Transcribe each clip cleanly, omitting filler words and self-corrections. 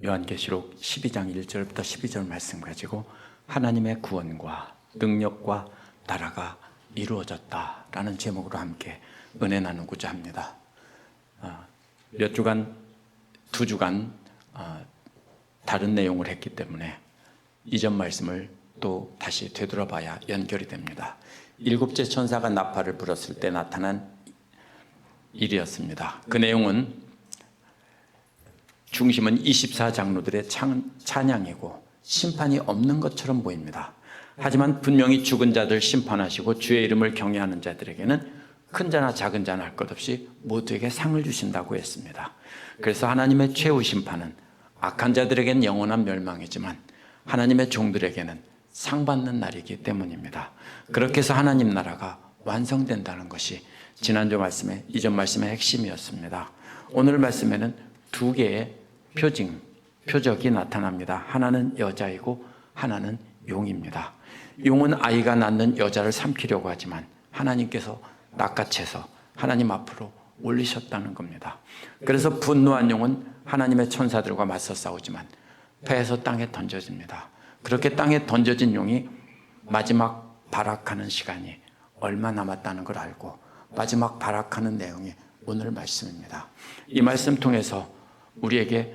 요한계시록 12장 1절부터 12절 말씀 가지고 하나님의 구원과 능력과 나라가 이루어졌다라는 제목으로 함께 은혜 나누고자 합니다. 몇 주간, 2주간 다른 내용을 했기 때문에 이전 말씀을 또 다시 되돌아봐야 연결이 됩니다. 일곱째 천사가 나팔을 불었을 때 나타난 일이었습니다. 그 내용은 중심은 24장로들의 찬양이고 심판이 없는 것처럼 보입니다. 하지만 분명히 죽은 자들 심판하시고 주의 이름을 경외하는 자들에게는 큰 자나 작은 자나 할 것 없이 모두에게 상을 주신다고 했습니다. 그래서 하나님의 최후 심판은 악한 자들에게는 영원한 멸망이지만 하나님의 종들에게는 상 받는 날이기 때문입니다. 그렇게 해서 하나님 나라가 완성된다는 것이 지난주 말씀의 이전 말씀의 핵심이었습니다. 오늘 말씀에는 두 개의 표적이 나타납니다. 하나는 여자이고 하나는 용입니다. 용은 아이가 낳는 여자를 삼키려고 하지만 하나님께서 낚아채서 하나님 앞으로 올리셨다는 겁니다. 그래서 분노한 용은 하나님의 천사들과 맞서 싸우지만 패해서 땅에 던져집니다. 그렇게 땅에 던져진 용이 마지막 발악하는 시간이 얼마 남았다는 걸 알고 마지막 발악하는 내용이 오늘 말씀입니다. 이 말씀 통해서 우리에게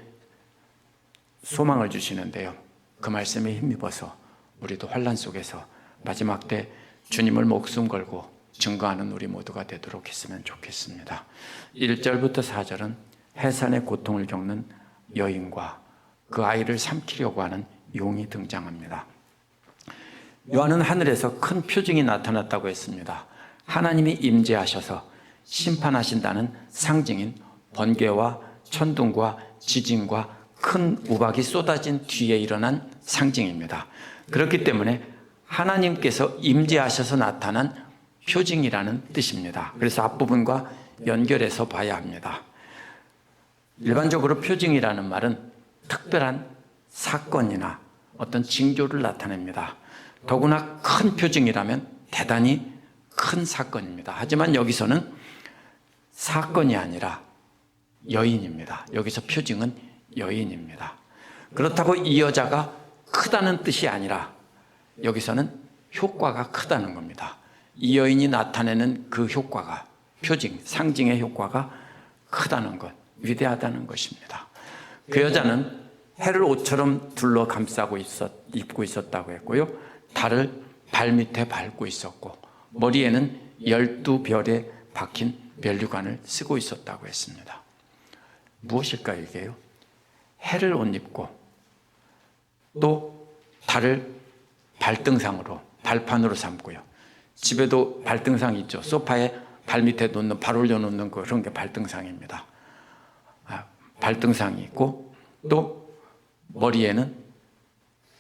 소망을 주시는데요, 그 말씀에 힘입어서 우리도 환난 속에서 마지막 때 주님을 목숨 걸고 증거하는 우리 모두가 되도록 했으면 좋겠습니다. 1절부터 4절은 해산의 고통을 겪는 여인과 그 아이를 삼키려고 하는 용이 등장합니다. 요한은 하늘에서 큰 표징이 나타났다고 했습니다. 하나님이 임재하셔서 심판하신다는 상징인 번개와 천둥과 지진과 큰 우박이 쏟아진 뒤에 일어난 상징입니다. 그렇기 때문에 하나님께서 임재하셔서 나타난 표징이라는 뜻입니다. 그래서 앞부분과 연결해서 봐야 합니다. 일반적으로 표징이라는 말은 특별한 사건이나 어떤 징조를 나타냅니다. 더구나 큰 표징이라면 대단히 큰 사건입니다. 하지만 여기서는 사건이 아니라 여인입니다. 여기서 표징은 여인입니다. 그렇다고 이 여자가 크다는 뜻이 아니라 여기서는 효과가 크다는 겁니다. 이 여인이 나타내는 그 효과가, 표징, 상징의 효과가 크다는 것, 위대하다는 것입니다. 그 여자는 해를 옷처럼 둘러 감싸고 입고 있었다고 했고요, 달을 발밑에 밟고 있었고 머리에는 12별에 박힌 면류관을 쓰고 있었다고 했습니다. 무엇일까요, 이게요? 해를 옷 입고 또 달을 발등상으로, 발판으로 삼고요. 집에도 발등상이 있죠. 소파에 발밑에 놓는, 발 올려놓는 그런 게 발등상입니다. 발등상이 있고 또 머리에는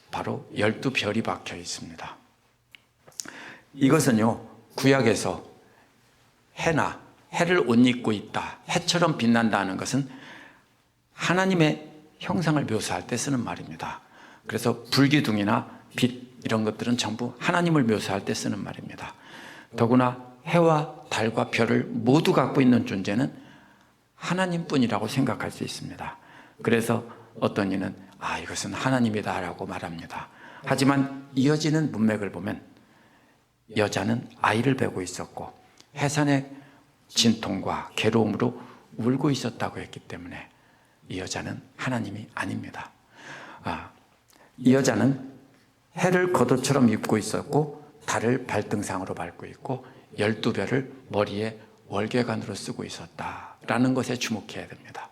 바로 12별이 박혀 있습니다. 이것은요, 구약에서 해를 옷 입고 있다, 해처럼 빛난다는 것은 하나님의 형상을 묘사할 때 쓰는 말입니다. 그래서 불기둥이나 빛 이런 것들은 전부 하나님을 묘사할 때 쓰는 말입니다. 더구나 해와 달과 별을 모두 갖고 있는 존재는 하나님뿐이라고 생각할 수 있습니다. 그래서 어떤 이는 이것은 하나님이다 라고 말합니다. 하지만 이어지는 문맥을 보면 여자는 아이를 베고 있었고 해산의 진통과 괴로움으로 울고 있었다고 했기 때문에 이 여자는 하나님이 아닙니다. 이 여자는 해를 겉옷처럼 입고 있었고 달을 발등상으로 밟고 있고 12별을 머리에 월계관으로 쓰고 있었다라는 것에 주목해야 됩니다.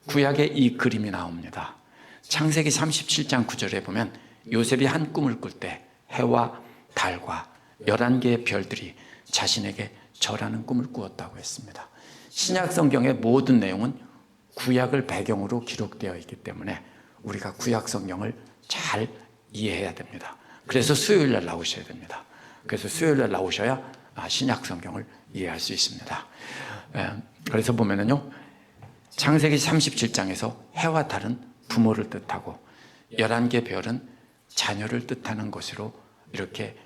구약에 이 그림이 나옵니다. 창세기 37장 9절에 보면 요셉이 한 꿈을 꿀 때 해와 달과 11개의 별들이 자신에게 절하는 꿈을 꾸었다고 했습니다. 신약 성경의 모든 내용은 구약을 배경으로 기록되어 있기 때문에 우리가 구약 성경을 잘 이해해야 됩니다. 그래서 수요일 날 나오셔야 됩니다. 그래서 수요일 날 나오셔야 신약 성경을 이해할 수 있습니다. 그래서 보면은요, 창세기 37장에서 해와 달은 부모를 뜻하고 11개 별은 자녀를 뜻하는 것으로 이렇게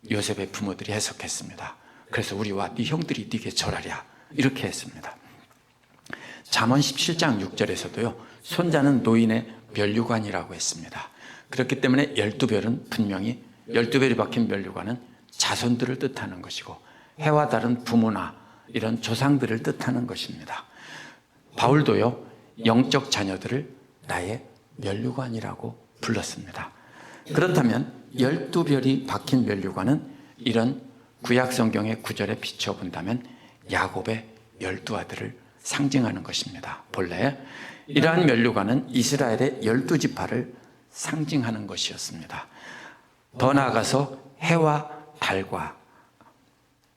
요셉의 부모들이 해석했습니다. 그래서 우리와 네 형들이 네게 절하랴 이렇게 했습니다. 잠언 17장 6절에서도요. 손자는 노인의 면류관이라고 했습니다. 그렇기 때문에 12별은 분명히 12별이 박힌 면류관은 자손들을 뜻하는 것이고 해와 다른 부모나 이런 조상들을 뜻하는 것입니다. 바울도요. 영적 자녀들을 나의 면류관이라고 불렀습니다. 그렇다면 12별이 박힌 면류관은 이런 구약 성경의 구절에 비춰본다면 야곱의 12아들을 상징하는 것입니다. 본래 이러한 면류관은 이스라엘의 12지파를 상징하는 것이었습니다. 더 나아가서 해와 달과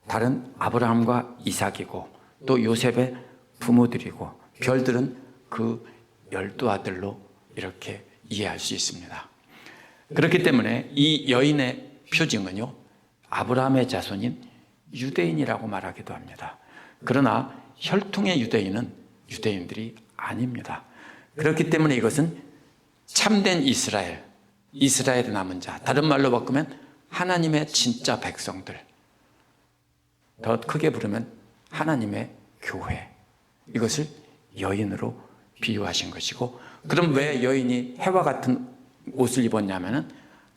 달은 아브라함과 이삭이고 또 요셉의 부모들이고 별들은 그 12아들로 이렇게 이해할 수 있습니다. 그렇기 때문에 이 여인의 표징은요, 아브라함의 자손인 유대인이라고 말하기도 합니다. 그러나 혈통의 유대인은 유대인들이 아닙니다. 그렇기 때문에 이것은 참된 이스라엘의 남은 자, 다른 말로 바꾸면 하나님의 진짜 백성들, 더 크게 부르면 하나님의 교회, 이것을 여인으로 비유하신 것이고, 그럼 왜 여인이 해와 같은 옷을 입었냐면은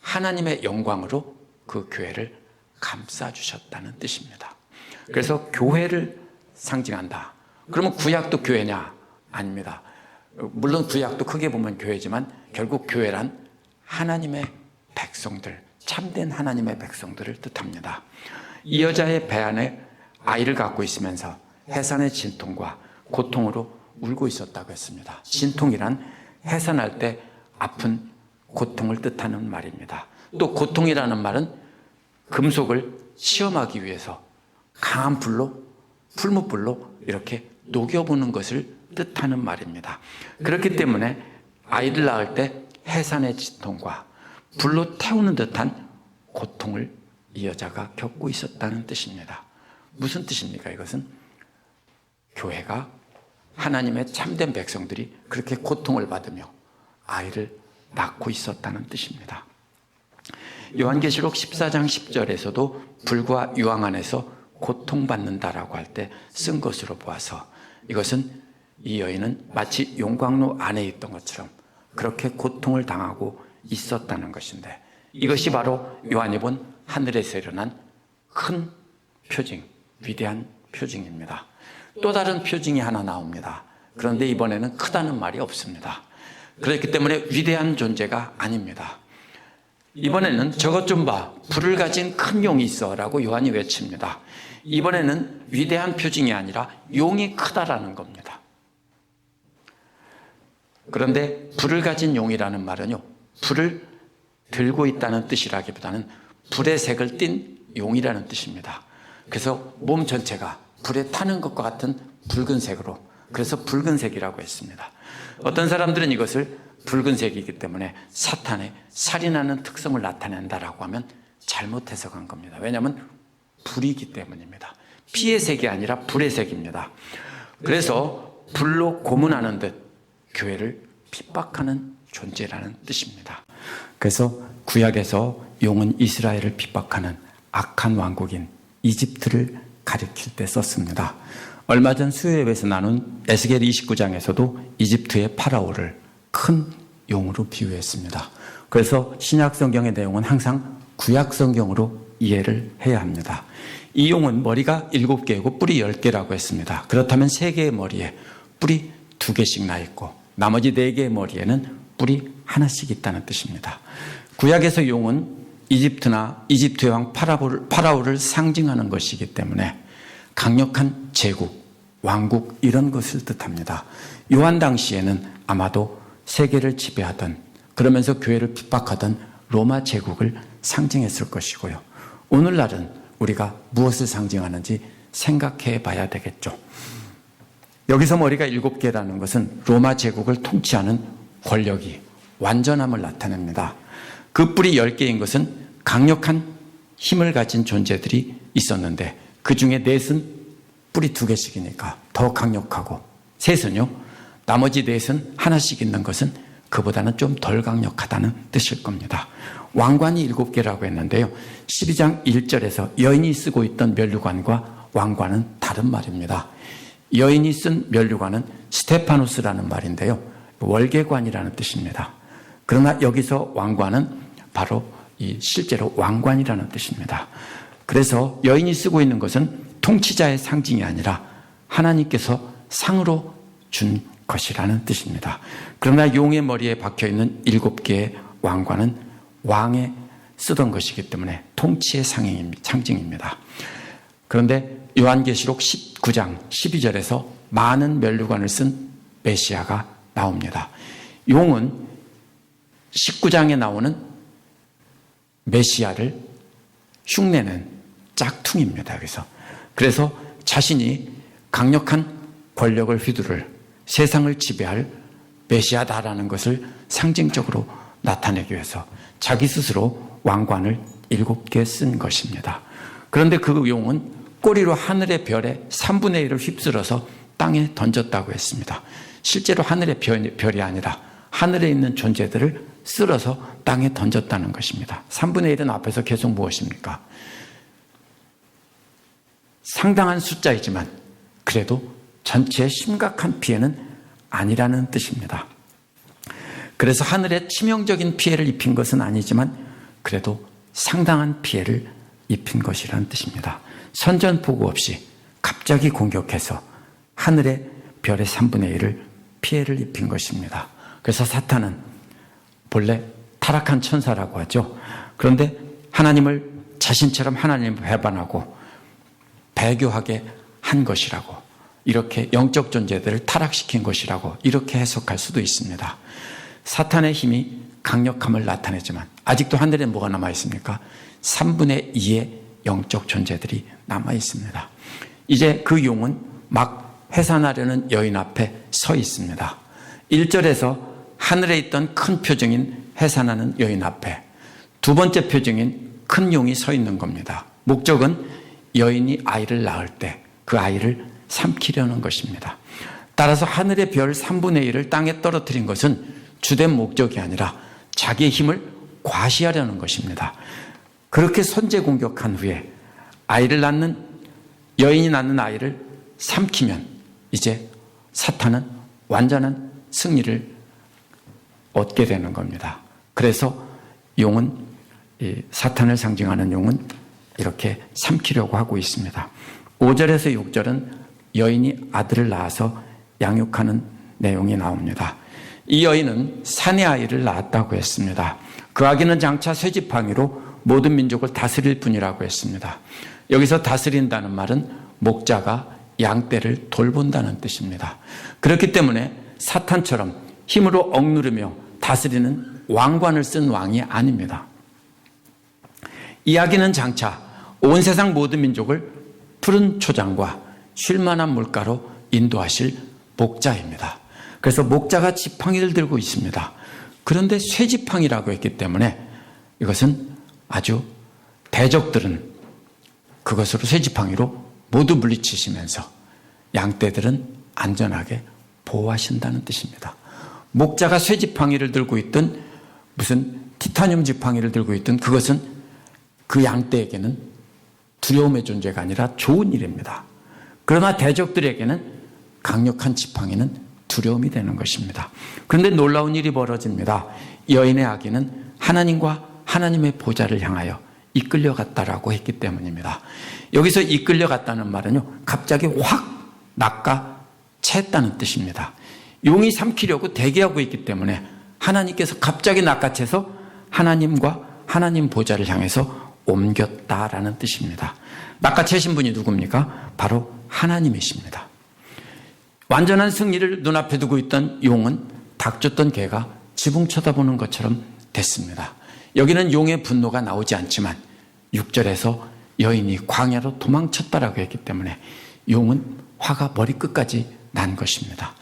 하나님의 영광으로 그 교회를 감싸주셨다는 뜻입니다. 그래서 교회를 상징한다. 그러면 구약도 교회냐? 아닙니다. 물론 구약도 크게 보면 교회지만 결국 교회란 하나님의 백성들, 참된 하나님의 백성들을 뜻합니다. 이 여자의 배 안에 아이를 갖고 있으면서 해산의 진통과 고통으로 울고 있었다고 했습니다. 진통이란 해산할 때 아픈 고통을 뜻하는 말입니다. 또 고통이라는 말은 금속을 시험하기 위해서 강한 불로, 풀무불로 이렇게 녹여보는 것을 뜻하는 말입니다. 그렇기 때문에 아이를 낳을 때 해산의 진통과 불로 태우는 듯한 고통을 이 여자가 겪고 있었다는 뜻입니다. 무슨 뜻입니까? 이것은 교회가, 하나님의 참된 백성들이 그렇게 고통을 받으며 아이를 낳고 있었다는 뜻입니다. 요한계시록 14장 10절에서도 불과 유황 안에서 고통받는다라고 할 때 쓴 것으로 보아서 이것은 이 여인은 마치 용광로 안에 있던 것처럼 그렇게 고통을 당하고 있었다는 것인데, 이것이 바로 요한이 본 하늘에서 일어난 큰 표징, 위대한 표징입니다. 또 다른 표징이 하나 나옵니다. 그런데 이번에는 크다는 말이 없습니다. 그렇기 때문에 위대한 존재가 아닙니다. 이번에는 저것 좀 봐, 불을 가진 큰 용이 있어 라고 요한이 외칩니다. 이번에는 위대한 표징이 아니라 용이 크다라는 겁니다. 그런데 불을 가진 용이라는 말은요, 불을 들고 있다는 뜻이라기보다는 불의 색을 띤 용이라는 뜻입니다. 그래서 몸 전체가 불에 타는 것과 같은 붉은색으로, 그래서 붉은색이라고 했습니다. 어떤 사람들은 이것을 붉은색이기 때문에 사탄의 살인하는 특성을 나타낸다라고 하면 잘못 해석한 겁니다. 왜냐하면 불이기 때문입니다. 피의 색이 아니라 불의 색입니다. 그래서 불로 고문하는 듯 교회를 핍박하는 존재라는 뜻입니다. 그래서 구약에서 용은 이스라엘을 핍박하는 악한 왕국인 이집트를 가리킬 때 썼습니다. 얼마 전 수요예배에서 나눈 에스겔 29장에서도 이집트의 파라오를 큰 용으로 비유했습니다. 그래서 신약 성경의 내용은 항상 구약 성경으로 이해를 해야 합니다. 이 용은 머리가 7개이고 뿔이 10개라고 했습니다. 그렇다면 3개의 머리에 뿔이 2개씩 나 있고 나머지 4개의 머리에는 뿔이 하나씩 있다는 뜻입니다. 구약에서 용은 이집트나 이집트의 왕 파라오를 상징하는 것이기 때문에 강력한 제국, 왕국 이런 것을 뜻합니다. 요한 당시에는 아마도 세계를 지배하던, 그러면서 교회를 핍박하던 로마 제국을 상징했을 것이고요. 오늘날은 우리가 무엇을 상징하는지 생각해 봐야 되겠죠. 여기서 머리가 7개라는 것은 로마 제국을 통치하는 권력이 완전함을 나타냅니다. 그 뿔이 10개인 것은 강력한 힘을 가진 존재들이 있었는데 그 중에 넷은 뿔이 2개씩이니까 더 강력하고, 셋은요, 나머지 넷은 하나씩 있는 것은 그보다는 좀 덜 강력하다는 뜻일 겁니다. 왕관이 7개라고 했는데요, 12장 1절에서 여인이 쓰고 있던 면류관과 왕관은 다른 말입니다. 여인이 쓴 면류관은 스테파노스라는 말인데요, 월계관이라는 뜻입니다. 그러나 여기서 왕관은 바로 실제로 왕관이라는 뜻입니다. 그래서 여인이 쓰고 있는 것은 통치자의 상징이 아니라 하나님께서 상으로 준 것이라는 뜻입니다. 그러나 용의 머리에 박혀있는 7개의 왕관은 왕의 쓰던 것이기 때문에 통치의 상징입니다. 그런데 요한계시록 19장 12절에서 많은 면류관을 쓴 메시아가 나옵니다. 용은 19장에 나오는 메시아를 흉내낸 짝퉁입니다. 그래서 자신이 강력한 권력을 휘두를 세상을 지배할 메시아다라는 것을 상징적으로 나타내기 위해서 자기 스스로 왕관을 7개 쓴 것입니다. 그런데 그 용은 꼬리로 하늘의 별의 3분의 1을 휩쓸어서 땅에 던졌다고 했습니다. 실제로 하늘의 별이 아니라 하늘에 있는 존재들을 쓸어서 땅에 던졌다는 것입니다. 3분의 1은 앞에서 계속 무엇입니까? 상당한 숫자이지만 그래도 전체의 심각한 피해는 아니라는 뜻입니다. 그래서 하늘에 치명적인 피해를 입힌 것은 아니지만 그래도 상당한 피해를 입힌 것이라는 뜻입니다. 선전포고 없이 갑자기 공격해서 하늘의 별의 3분의 1을 피해를 입힌 것입니다. 그래서 사탄은 본래 타락한 천사라고 하죠. 그런데 하나님을 자신처럼 하나님을 배반하고 배교하게 한 것이라고, 이렇게 영적 존재들을 타락시킨 것이라고 이렇게 해석할 수도 있습니다. 사탄의 힘이 강력함을 나타내지만 아직도 하늘에 뭐가 남아 있습니까? 3분의 2의 영적 존재들이 남아 있습니다. 이제 그 용은 막 해산하려는 여인 앞에 서 있습니다. 1절에서 하늘에 있던 큰 표징인 해산하는 여인 앞에 두 번째 표징인 큰 용이 서 있는 겁니다. 목적은 여인이 아이를 낳을 때 그 아이를 삼키려는 것입니다. 따라서 하늘의 별 3분의 1을 땅에 떨어뜨린 것은 주된 목적이 아니라 자기의 힘을 과시하려는 것입니다. 그렇게 선제 공격한 후에 여인이 낳는 아이를 삼키면 이제 사탄은 완전한 승리를 얻게 되는 겁니다. 그래서 용은, 사탄을 상징하는 용은 이렇게 삼키려고 하고 있습니다. 5절에서 6절은 여인이 아들을 낳아서 양육하는 내용이 나옵니다. 이 여인은 사내 아이를 낳았다고 했습니다. 그 아기는 장차 쇠지팡이로 모든 민족을 다스릴 뿐이라고 했습니다. 여기서 다스린다는 말은 목자가 양떼를 돌본다는 뜻입니다. 그렇기 때문에 사탄처럼 힘으로 억누르며 다스리는 왕관을 쓴 왕이 아닙니다. 이 아기는 장차 온 세상 모든 민족을 푸른 초장과 쉴만한 물가로 인도하실 목자입니다. 그래서 목자가 지팡이를 들고 있습니다. 그런데 쇠지팡이라고 했기 때문에 이것은 아주 대적들은 그것으로 쇠지팡이로 모두 물리치시면서 양떼들은 안전하게 보호하신다는 뜻입니다. 목자가 쇠지팡이를 들고 있든 무슨 티타늄 지팡이를 들고 있든 그것은 그 양떼에게는 두려움의 존재가 아니라 좋은 일입니다. 그러나 대적들에게는 강력한 지팡이는 두려움이 되는 것입니다. 그런데 놀라운 일이 벌어집니다. 여인의 아기는 하나님과 하나님의 보좌를 향하여 이끌려갔다라고 했기 때문입니다. 여기서 이끌려갔다는 말은요, 갑자기 확 낚아챘다는 뜻입니다. 용이 삼키려고 대기하고 있기 때문에 하나님께서 갑자기 낚아채서 하나님과 하나님 보좌를 향해서 옮겼다라는 뜻입니다. 낚아채신 분이 누굽니까? 바로 하나님이십니다. 완전한 승리를 눈앞에 두고 있던 용은 닥쳤던 개가 지붕 쳐다보는 것처럼 됐습니다. 여기는 용의 분노가 나오지 않지만 6절에서 여인이 광야로 도망쳤다라고 했기 때문에 용은 화가 머리끝까지 난 것입니다.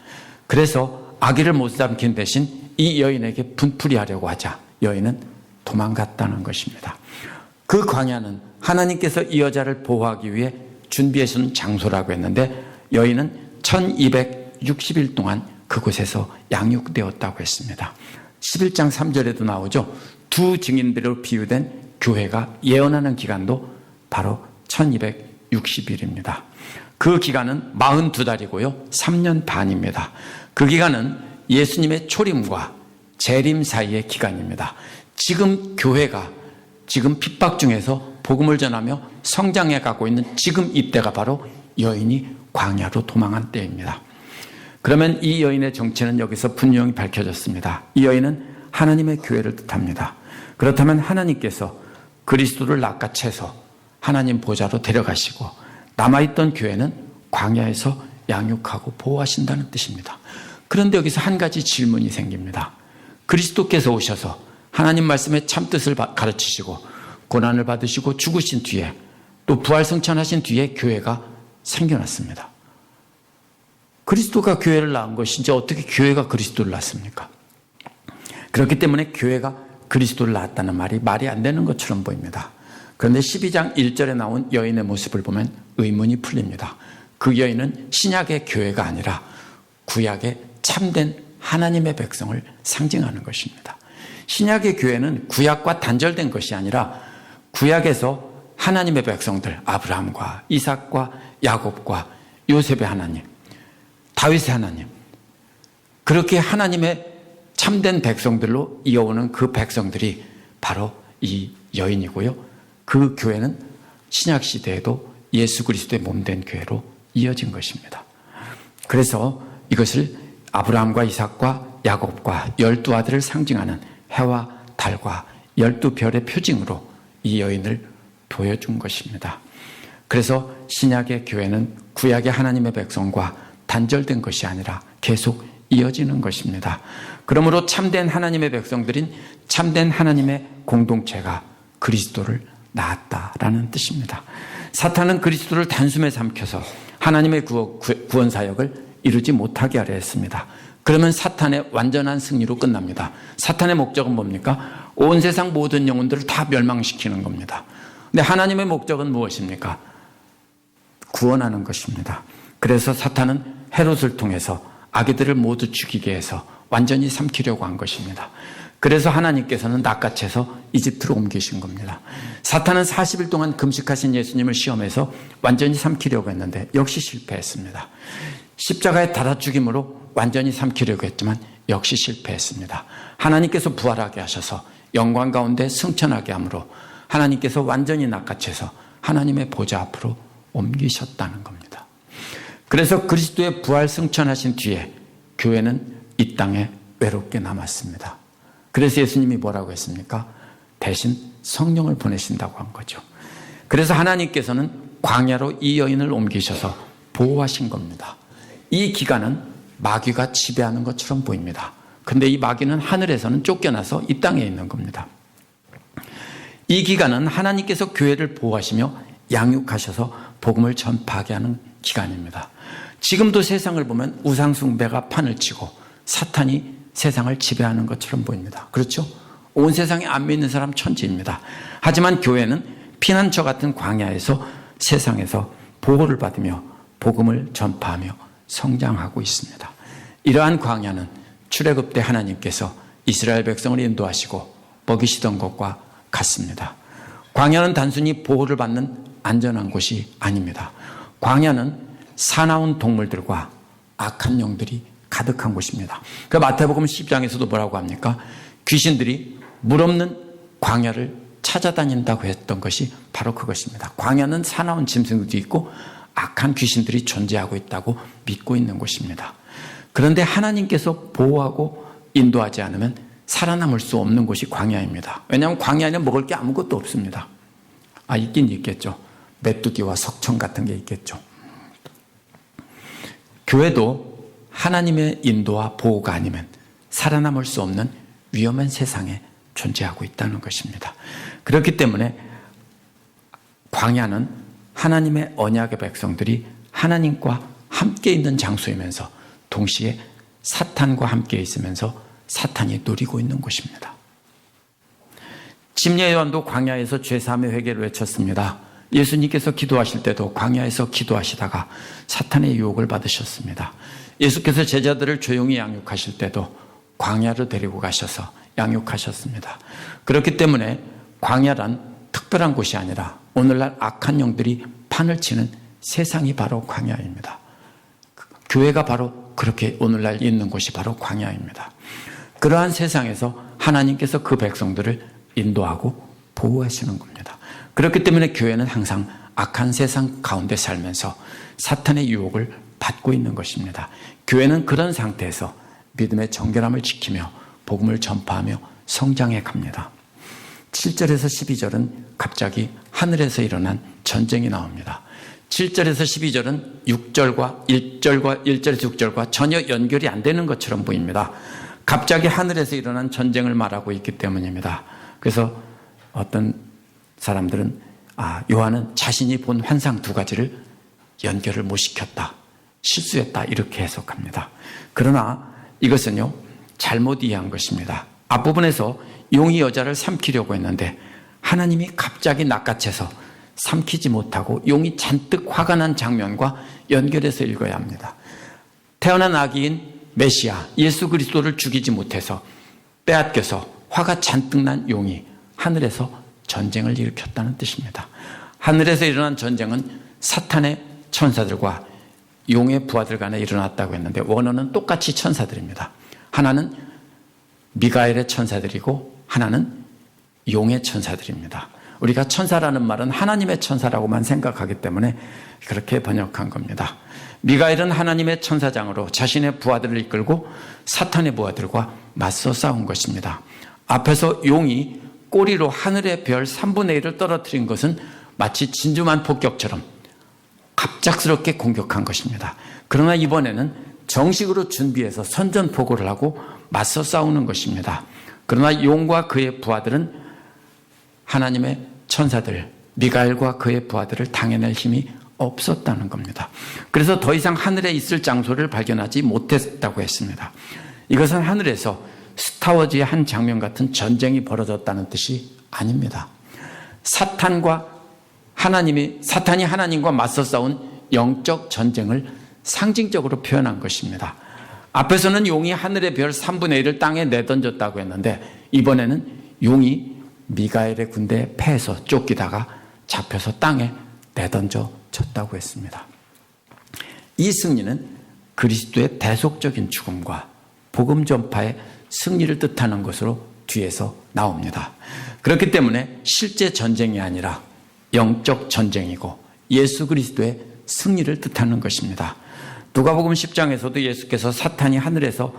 그래서 아기를 못 삼킨 대신 이 여인에게 분풀이하려고 하자 여인은 도망갔다는 것입니다. 그 광야는 하나님께서 이 여자를 보호하기 위해 준비해 준 장소라고 했는데 여인은 1260일 동안 그곳에서 양육되었다고 했습니다. 11장 3절에도 나오죠. 두 증인들로 비유된 교회가 예언하는 기간도 바로 60일입니다. 그 기간은 42달이고요. 3년 반입니다. 그 기간은 예수님의 초림과 재림 사이의 기간입니다. 지금 교회가 지금 핍박 중에서 복음을 전하며 성장해 가고 있는 지금 이때가 바로 여인이 광야로 도망한 때입니다. 그러면 이 여인의 정체는 여기서 분명히 밝혀졌습니다. 이 여인은 하나님의 교회를 뜻합니다. 그렇다면 하나님께서 그리스도를 낚아채서 하나님 보좌로 데려가시고 남아있던 교회는 광야에서 양육하고 보호하신다는 뜻입니다. 그런데 여기서 한 가지 질문이 생깁니다. 그리스도께서 오셔서 하나님 말씀의 참뜻을 가르치시고 고난을 받으시고 죽으신 뒤에 또 부활승천하신 뒤에 교회가 생겨났습니다. 그리스도가 교회를 낳은 것인지 어떻게 교회가 그리스도를 낳습니까? 그렇기 때문에 교회가 그리스도를 낳았다는 말이 안 되는 것처럼 보입니다. 그런데 12장 1절에 나온 여인의 모습을 보면 의문이 풀립니다. 그 여인은 신약의 교회가 아니라 구약의 참된 하나님의 백성을 상징하는 것입니다. 신약의 교회는 구약과 단절된 것이 아니라 구약에서 하나님의 백성들, 아브라함과 이삭과 야곱과 요셉의 하나님, 다윗의 하나님, 그렇게 하나님의 참된 백성들로 이어오는 그 백성들이 바로 이 여인이고요. 그 교회는 신약 시대에도 예수 그리스도의 몸된 교회로 이어진 것입니다. 그래서 이것을 아브라함과 이삭과 야곱과 12아들을 상징하는 해와 달과 12별의 표징으로 이 여인을 보여준 것입니다. 그래서 신약의 교회는 구약의 하나님의 백성과 단절된 것이 아니라 계속 이어지는 것입니다. 그러므로 참된 하나님의 백성들인 참된 하나님의 공동체가 그리스도를 낳았다라는 뜻입니다. 사탄은 그리스도를 단숨에 삼켜서 하나님의 구원 사역을 이루지 못하게 하려 했습니다. 그러면 사탄의 완전한 승리로 끝납니다. 사탄의 목적은 뭡니까? 온 세상 모든 영혼들을 다 멸망시키는 겁니다. 근데 하나님의 목적은 무엇입니까? 구원하는 것입니다. 그래서 사탄은 헤롯을 통해서 아기들을 모두 죽이게 해서 완전히 삼키려고 한 것입니다. 그래서 하나님께서는 낚아채서 이집트로 옮기신 겁니다. 사탄은 40일 동안 금식하신 예수님을 시험해서 완전히 삼키려고 했는데 역시 실패했습니다. 십자가에 달아 죽임으로 완전히 삼키려고 했지만 역시 실패했습니다. 하나님께서 부활하게 하셔서 영광 가운데 승천하게 함으로 하나님께서 완전히 낚아채서 하나님의 보좌 앞으로 옮기셨다는 겁니다. 그래서 그리스도의 부활 승천하신 뒤에 교회는 이 땅에 외롭게 남았습니다. 그래서 예수님이 뭐라고 했습니까? 대신 성령을 보내신다고 한 거죠. 그래서 하나님께서는 광야로 이 여인을 옮기셔서 보호하신 겁니다. 이 기간은 마귀가 지배하는 것처럼 보입니다. 그런데 이 마귀는 하늘에서는 쫓겨나서 이 땅에 있는 겁니다. 이 기간은 하나님께서 교회를 보호하시며 양육하셔서 복음을 전파하게 하는 기간입니다. 지금도 세상을 보면 우상숭배가 판을 치고 사탄이 세상을 지배하는 것처럼 보입니다. 그렇죠? 온 세상에 안 믿는 사람 천지입니다. 하지만 교회는 피난처 같은 광야에서 세상에서 보호를 받으며 복음을 전파하며 성장하고 있습니다. 이러한 광야는 출애굽 때 하나님께서 이스라엘 백성을 인도하시고 먹이시던 것과 같습니다. 광야는 단순히 보호를 받는 안전한 곳이 아닙니다. 광야는 사나운 동물들과 악한 영들이 가득한 곳입니다. 그 마태복음 10장에서도 뭐라고 합니까? 귀신들이 물 없는 광야를 찾아다닌다고 했던 것이 바로 그것입니다. 광야는 사나운 짐승들도 있고 악한 귀신들이 존재하고 있다고 믿고 있는 곳입니다. 그런데 하나님께서 보호하고 인도하지 않으면 살아남을 수 없는 곳이 광야입니다. 왜냐하면 광야에는 먹을 게 아무것도 없습니다. 있긴 있겠죠. 메뚜기와 석청 같은 게 있겠죠. 교회도 하나님의 인도와 보호가 아니면 살아남을 수 없는 위험한 세상에 존재하고 있다는 것입니다. 그렇기 때문에 광야는 하나님의 언약의 백성들이 하나님과 함께 있는 장소이면서 동시에 사탄과 함께 있으면서 사탄이 누리고 있는 곳입니다. 침례 요한도 광야에서 죄사함의 회개를 외쳤습니다. 예수님께서 기도하실 때도 광야에서 기도하시다가 사탄의 유혹을 받으셨습니다. 예수께서 제자들을 조용히 양육하실 때도 광야로 데리고 가셔서 양육하셨습니다. 그렇기 때문에 광야란 특별한 곳이 아니라 오늘날 악한 영들이 판을 치는 세상이 바로 광야입니다. 교회가 바로 그렇게 오늘날 있는 곳이 바로 광야입니다. 그러한 세상에서 하나님께서 그 백성들을 인도하고 보호하시는 겁니다. 그렇기 때문에 교회는 항상 악한 세상 가운데 살면서 사탄의 유혹을 받고 있는 것입니다. 교회는 그런 상태에서 믿음의 정결함을 지키며 복음을 전파하며 성장해 갑니다. 7절에서 12절은 갑자기 하늘에서 일어난 전쟁이 나옵니다. 7절에서 12절은 6절과 1절에서 6절과 전혀 연결이 안 되는 것처럼 보입니다. 갑자기 하늘에서 일어난 전쟁을 말하고 있기 때문입니다. 그래서 어떤 사람들은 요한은 자신이 본 환상 두 가지를 연결을 못 시켰다, 실수했다 이렇게 해석합니다. 그러나 이것은요 잘못 이해한 것입니다. 앞부분에서 용이 여자를 삼키려고 했는데 하나님이 갑자기 낚아채서 삼키지 못하고 용이 잔뜩 화가 난 장면과 연결해서 읽어야 합니다. 태어난 아기인 메시아 예수 그리스도를 죽이지 못해서 빼앗겨서 화가 잔뜩 난 용이 하늘에서 전쟁을 일으켰다는 뜻입니다. 하늘에서 일어난 전쟁은 사탄의 천사들과 용의 부하들 간에 일어났다고 했는데 원어는 똑같이 천사들입니다. 하나는 미가엘의 천사들이고 하나는 용의 천사들입니다. 우리가 천사라는 말은 하나님의 천사라고만 생각하기 때문에 그렇게 번역한 겁니다. 미가엘은 하나님의 천사장으로 자신의 부하들을 이끌고 사탄의 부하들과 맞서 싸운 것입니다. 앞에서 용이 꼬리로 하늘의 별 3분의 1을 떨어뜨린 것은 마치 진주만 폭격처럼 갑작스럽게 공격한 것입니다. 그러나 이번에는 정식으로 준비해서 선전포고를 하고 맞서 싸우는 것입니다. 그러나 용과 그의 부하들은 하나님의 천사들 미가엘과 그의 부하들을 당해낼 힘이 없었다는 겁니다. 그래서 더 이상 하늘에 있을 장소를 발견하지 못했다고 했습니다. 이것은 하늘에서 스타워즈의 한 장면 같은 전쟁이 벌어졌다는 뜻이 아닙니다. 사탄이 하나님과 맞서 싸운 영적 전쟁을 상징적으로 표현한 것입니다. 앞에서는 용이 하늘의 별 3분의 1을 땅에 내던졌다고 했는데 이번에는 용이 미가엘의 군대에 패해서 쫓기다가 잡혀서 땅에 내던져졌다고 했습니다. 이 승리는 그리스도의 대속적인 죽음과 복음 전파의 승리를 뜻하는 것으로 뒤에서 나옵니다. 그렇기 때문에 실제 전쟁이 아니라 영적 전쟁이고 예수 그리스도의 승리를 뜻하는 것입니다. 누가복음 10장에서도 예수께서 사탄이 하늘에서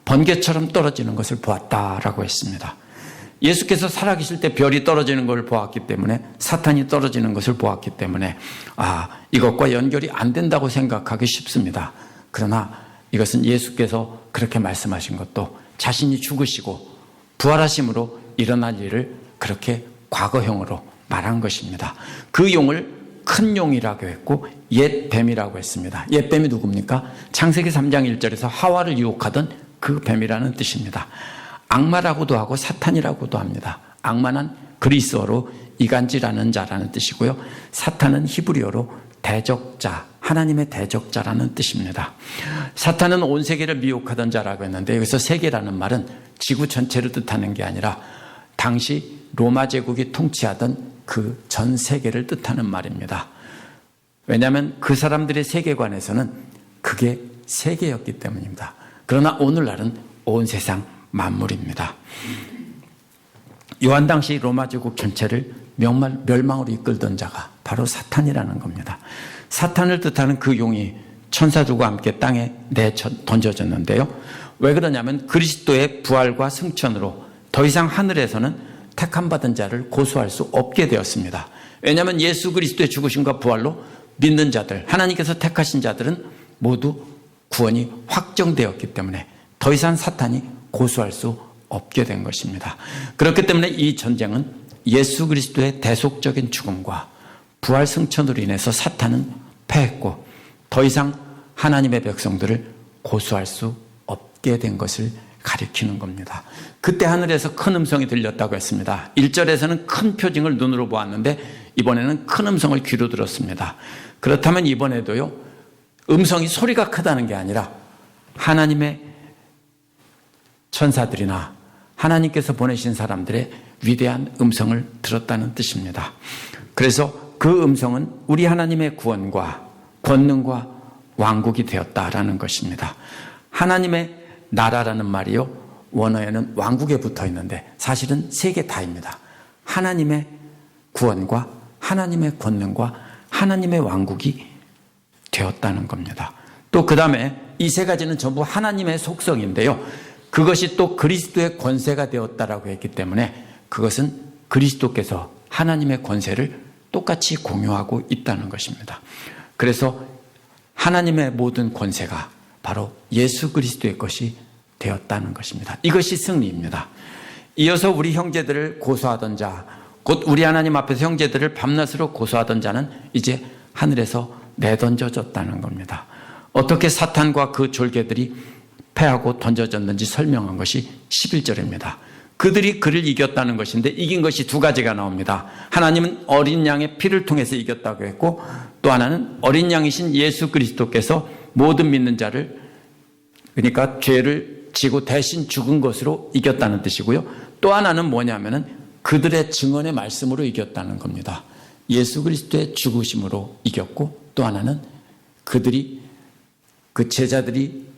번개처럼 떨어지는 것을 보았다라고 했습니다. 예수께서 살아계실 때 별이 떨어지는 걸 보았기 때문에 사탄이 떨어지는 것을 보았기 때문에 이것과 연결이 안 된다고 생각하기 쉽습니다. 그러나 이것은 예수께서 그렇게 말씀하신 것도 자신이 죽으시고 부활하심으로 일어날 일을 그렇게 과거형으로 말한 것입니다. 그 용을 큰 용이라고 했고 옛 뱀이라고 했습니다. 옛 뱀이 누굽니까? 창세기 3장 1절에서 하와를 유혹하던 그 뱀이라는 뜻입니다. 악마라고도 하고 사탄이라고도 합니다. 악마는 그리스어로 이간질하는 자라는 뜻이고요. 사탄은 히브리어로 대적자, 하나님의 대적자라는 뜻입니다. 사탄은 온 세계를 미혹하던 자라고 했는데 여기서 세계라는 말은 지구 전체를 뜻하는 게 아니라 당시 로마 제국이 통치하던 그 전 세계를 뜻하는 말입니다. 왜냐하면 그 사람들의 세계관에서는 그게 세계였기 때문입니다. 그러나 오늘날은 온 세상 만물입니다. 요한 당시 로마 제국 전체를 멸망으로 이끌던 자가 바로 사탄이라는 겁니다. 사탄을 뜻하는 그 용이 천사들과 함께 땅에 던져졌는데요. 왜 그러냐면 그리스도의 부활과 승천으로 더 이상 하늘에서는 택함받은 자를 고소할 수 없게 되었습니다. 왜냐하면 예수 그리스도의 죽으심과 부활로 믿는 자들, 하나님께서 택하신 자들은 모두 구원이 확정되었기 때문에 더 이상 사탄이 고소할 수 없게 된 것입니다. 그렇기 때문에 이 전쟁은 예수 그리스도의 대속적인 죽음과 부활 승천으로 인해서 사탄은 패했고 더 이상 하나님의 백성들을 고소할 수 없게 된 것을 가리키는 겁니다. 그때 하늘에서 큰 음성이 들렸다고 했습니다. 1절에서는 큰 표징을 눈으로 보았는데 이번에는 큰 음성을 귀로 들었습니다. 그렇다면 이번에도요, 음성이 소리가 크다는 게 아니라 하나님의 천사들이나 하나님께서 보내신 사람들의 위대한 음성을 들었다는 뜻입니다. 그래서 그 음성은 우리 하나님의 구원과 권능과 왕국이 되었다라는 것입니다. 하나님의 나라라는 말이요, 원어에는 왕국에 붙어 있는데 사실은 세 개 다입니다. 하나님의 구원과 하나님의 권능과 하나님의 왕국이 되었다는 겁니다. 또 그 다음에 이 세 가지는 전부 하나님의 속성인데요, 그것이 또 그리스도의 권세가 되었다라고 했기 때문에 그것은 그리스도께서 하나님의 권세를 똑같이 공유하고 있다는 것입니다. 그래서 하나님의 모든 권세가 바로 예수 그리스도의 것이 되었다는 것입니다. 이것이 승리입니다. 이어서 우리 형제들을 고소하던 자, 곧 우리 하나님 앞에서 형제들을 밤낮으로 고소하던 자는 이제 하늘에서 내던져졌다는 겁니다. 어떻게 사탄과 그 졸개들이 패하고 던져졌는지 설명한 것이 11절입니다. 그들이 그를 이겼다는 것인데 이긴 것이 두 가지가 나옵니다. 하나님은 어린 양의 피를 통해서 이겼다고 했고, 또 하나는 어린 양이신 예수 그리스도께서 모든 믿는 자를, 그러니까 죄를 지고 대신 죽은 것으로 이겼다는 뜻이고요. 또 하나는 뭐냐면은 그들의 증언의 말씀으로 이겼다는 겁니다. 예수 그리스도의 죽으심으로 이겼고, 또 하나는 그들이, 그 제자들이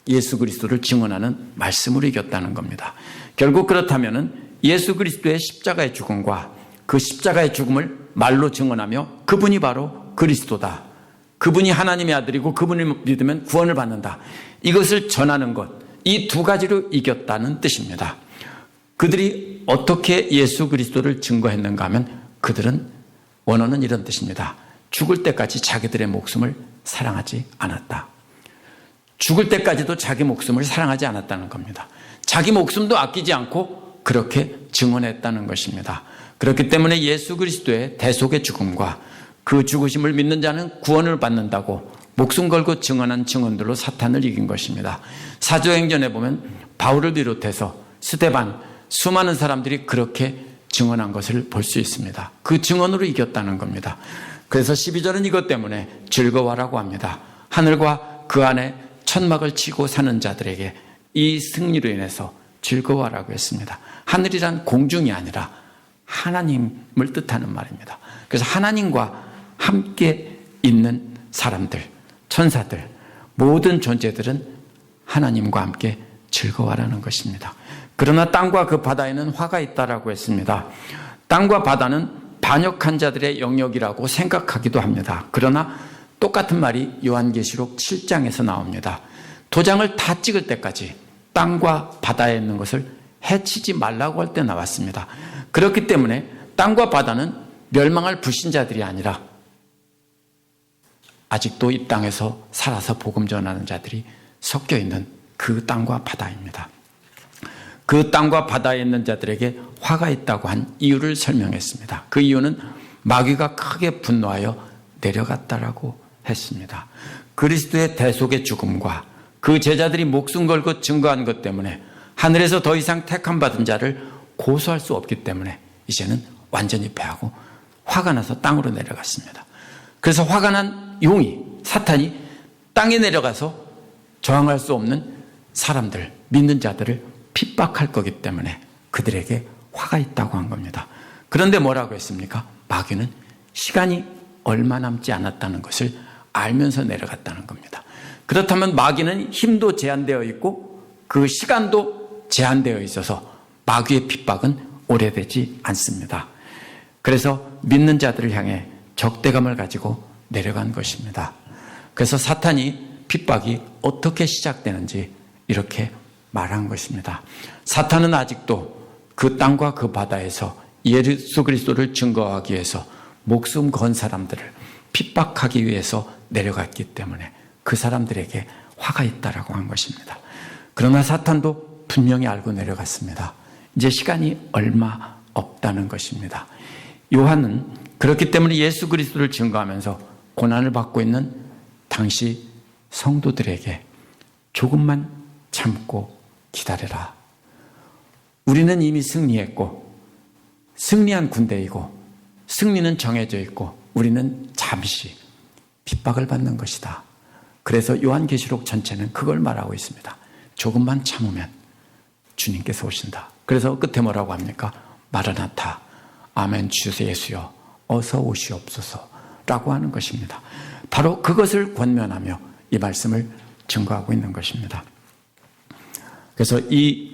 예수 그리스도를 증언하는 말씀으로 이겼다는 겁니다. 결국 그렇다면은 예수 그리스도의 십자가의 죽음과 그 십자가의 죽음을 말로 증언하며 그분이 바로 그리스도다, 그분이 하나님의 아들이고 그분을 믿으면 구원을 받는다, 이것을 전하는 것, 이 두 가지로 이겼다는 뜻입니다. 그들이 어떻게 예수 그리스도를 증거했는가 하면 그들은, 원어는 이런 뜻입니다. 죽을 때까지 자기들의 목숨을 사랑하지 않았다. 죽을 때까지도 자기 목숨을 사랑하지 않았다는 겁니다. 자기 목숨도 아끼지 않고 그렇게 증언했다는 것입니다. 그렇기 때문에 예수 그리스도의 대속의 죽음과 그 죽으심을 믿는 자는 구원을 받는다고 목숨 걸고 증언한 증언들로 사탄을 이긴 것입니다. 사도행전에 보면 바울을 비롯해서 스데반, 수많은 사람들이 그렇게 증언한 것을 볼 수 있습니다. 그 증언으로 이겼다는 겁니다. 그래서 12절은 이것 때문에 즐거워라고 합니다. 하늘과 그 안에 천막을 치고 사는 자들에게 이 승리로 인해서 즐거워라고 했습니다. 하늘이란 공중이 아니라 하나님을 뜻하는 말입니다. 그래서 하나님과 함께 있는 사람들, 천사들, 모든 존재들은 하나님과 함께 즐거워하라는 것입니다. 그러나 땅과 그 바다에는 화가 있다라고 했습니다. 땅과 바다는 반역한 자들의 영역이라고 생각하기도 합니다. 그러나 똑같은 말이 요한계시록 7장에서 나옵니다. 도장을 다 찍을 때까지 땅과 바다에 있는 것을 해치지 말라고 할 때 나왔습니다. 그렇기 때문에 땅과 바다는 멸망할 불신자들이 아니라 아직도 이 땅에서 살아서 복음 전하는 자들이 섞여 있는 그 땅과 바다입니다. 그 땅과 바다에 있는 자들에게 화가 있다고 한 이유를 설명했습니다. 그 이유는 마귀가 크게 분노하여 내려갔다라고 했습니다. 그리스도의 대속의 죽음과 그 제자들이 목숨 걸고 증거한 것 때문에 하늘에서 더 이상 택함 받은 자를 고소할 수 없기 때문에 이제는 완전히 패하고 화가 나서 땅으로 내려갔습니다. 그래서 화가 난 용이, 사탄이 땅에 내려가서 저항할 수 없는 사람들, 믿는 자들을 핍박할 거기 때문에 그들에게 화가 있다고 한 겁니다. 그런데 뭐라고 했습니까? 마귀는 시간이 얼마 남지 않았다는 것을 알면서 내려갔다는 겁니다. 그렇다면 마귀는 힘도 제한되어 있고 그 시간도 제한되어 있어서 마귀의 핍박은 오래되지 않습니다. 그래서 믿는 자들을 향해 적대감을 가지고 내려간 것입니다. 그래서 사탄이 핍박이 어떻게 시작되는지 이렇게 말한 것입니다. 사탄은 아직도 그 땅과 그 바다에서 예수 그리스도를 증거하기 위해서 목숨 건 사람들을 핍박하기 위해서 내려갔기 때문에 그 사람들에게 화가 있다라고 한 것입니다. 그러나 사탄도 분명히 알고 내려갔습니다. 이제 시간이 얼마 없다는 것입니다. 요한은 그렇기 때문에 예수 그리스도를 증거하면서 고난을 받고 있는 당시 성도들에게 조금만 참고 기다려라. 우리는 이미 승리했고 승리한 군대이고 승리는 정해져 있고 우리는 잠시 핍박을 받는 것이다. 그래서 요한계시록 전체는 그걸 말하고 있습니다. 조금만 참으면 주님께서 오신다. 그래서 끝에 뭐라고 합니까? 마라나타, 아멘, 주 예수여 어서 오시옵소서라고 하는 것입니다. 바로 그것을 권면하며 이 말씀을 증거하고 있는 것입니다. 그래서 이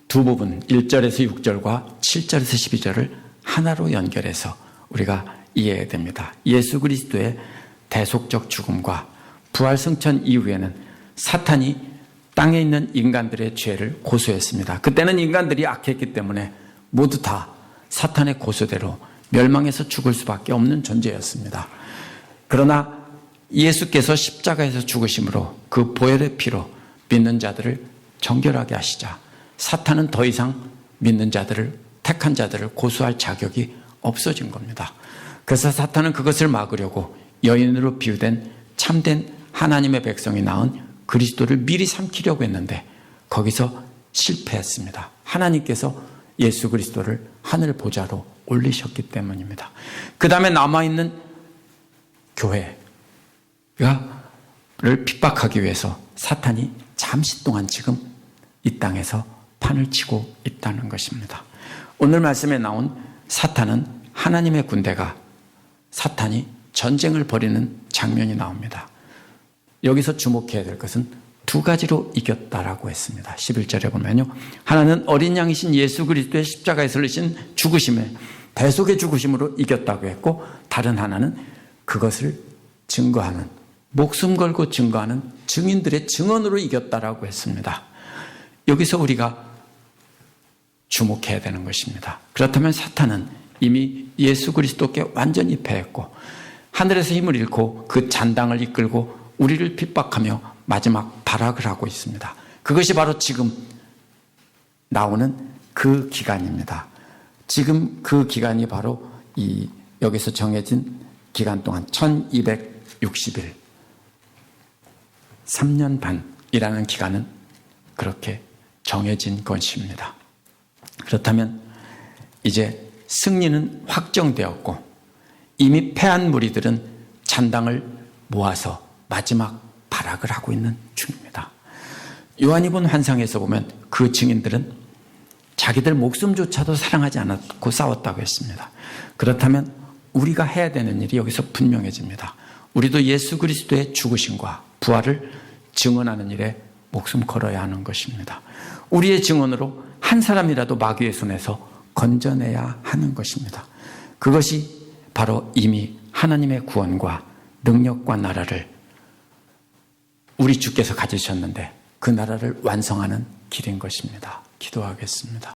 두 부분 1절에서 6절과 7절에서 12절을 하나로 연결해서 우리가 이해해야 됩니다. 예수 그리스도의 대속적 죽음과 부활 승천 이후에는 사탄이 땅에 있는 인간들의 죄를 고소했습니다. 그때는 인간들이 악했기 때문에 모두 다 사탄의 고소대로 멸망해서 죽을 수밖에 없는 존재였습니다. 그러나 예수께서 십자가에서 죽으심으로 그 보혈의 피로 믿는 자들을 정결하게 하시자 사탄은 더 이상 믿는 자들을, 택한 자들을 고소할 자격이 없어진 겁니다. 그래서 사탄은 그것을 막으려고 여인으로 비유된 참된 하나님의 백성이 낳은 그리스도를 미리 삼키려고 했는데 거기서 실패했습니다. 하나님께서 예수 그리스도를 하늘 보좌로 올리셨기 때문입니다. 그 다음에 남아있는 교회를 핍박하기 위해서 사탄이 잠시 동안 지금 이 땅에서 판을 치고 있다는 것입니다. 오늘 말씀에 나온 사탄은 하나님의 군대가 사탄이 전쟁을 벌이는 장면이 나옵니다. 여기서 주목해야 될 것은 두 가지로 이겼다라고 했습니다. 11절에 보면요. 하나는 어린 양이신 예수 그리스도의 십자가에서 흘리신 죽으심에 대속의 죽으심으로 이겼다고 했고 다른 하나는 그것을 증거하는 목숨 걸고 증거하는 증인들의 증언으로 이겼다라고 했습니다. 여기서 우리가 주목해야 되는 것입니다. 그렇다면 사탄은 이미 예수 그리스도께 완전히 패했고 하늘에서 힘을 잃고 그 잔당을 이끌고 우리를 핍박하며 마지막 발악을 하고 있습니다. 그것이 바로 지금 나오는 그 기간입니다. 지금 그 기간이 바로 이 여기서 정해진 기간 동안 1260일 3년 반이라는 기간은 그렇게 정해진 것입니다. 그렇다면 이제 승리는 확정되었고 이미 패한 무리들은 잔당을 모아서 마지막 발악을 하고 있는 중입니다. 요한이 본 환상에서 보면 그 증인들은 자기들 목숨조차도 사랑하지 않았고 싸웠다고 했습니다. 그렇다면 우리가 해야 되는 일이 여기서 분명해집니다. 우리도 예수 그리스도의 죽으심과 부활을 증언하는 일에 목숨 걸어야 하는 것입니다. 우리의 증언으로 한 사람이라도 마귀의 손에서 건져내야 하는 것입니다. 그것이 바로 이미 하나님의 구원과 능력과 나라를 우리 주께서 가지셨는데 그 나라를 완성하는 길인 것입니다. 기도하겠습니다.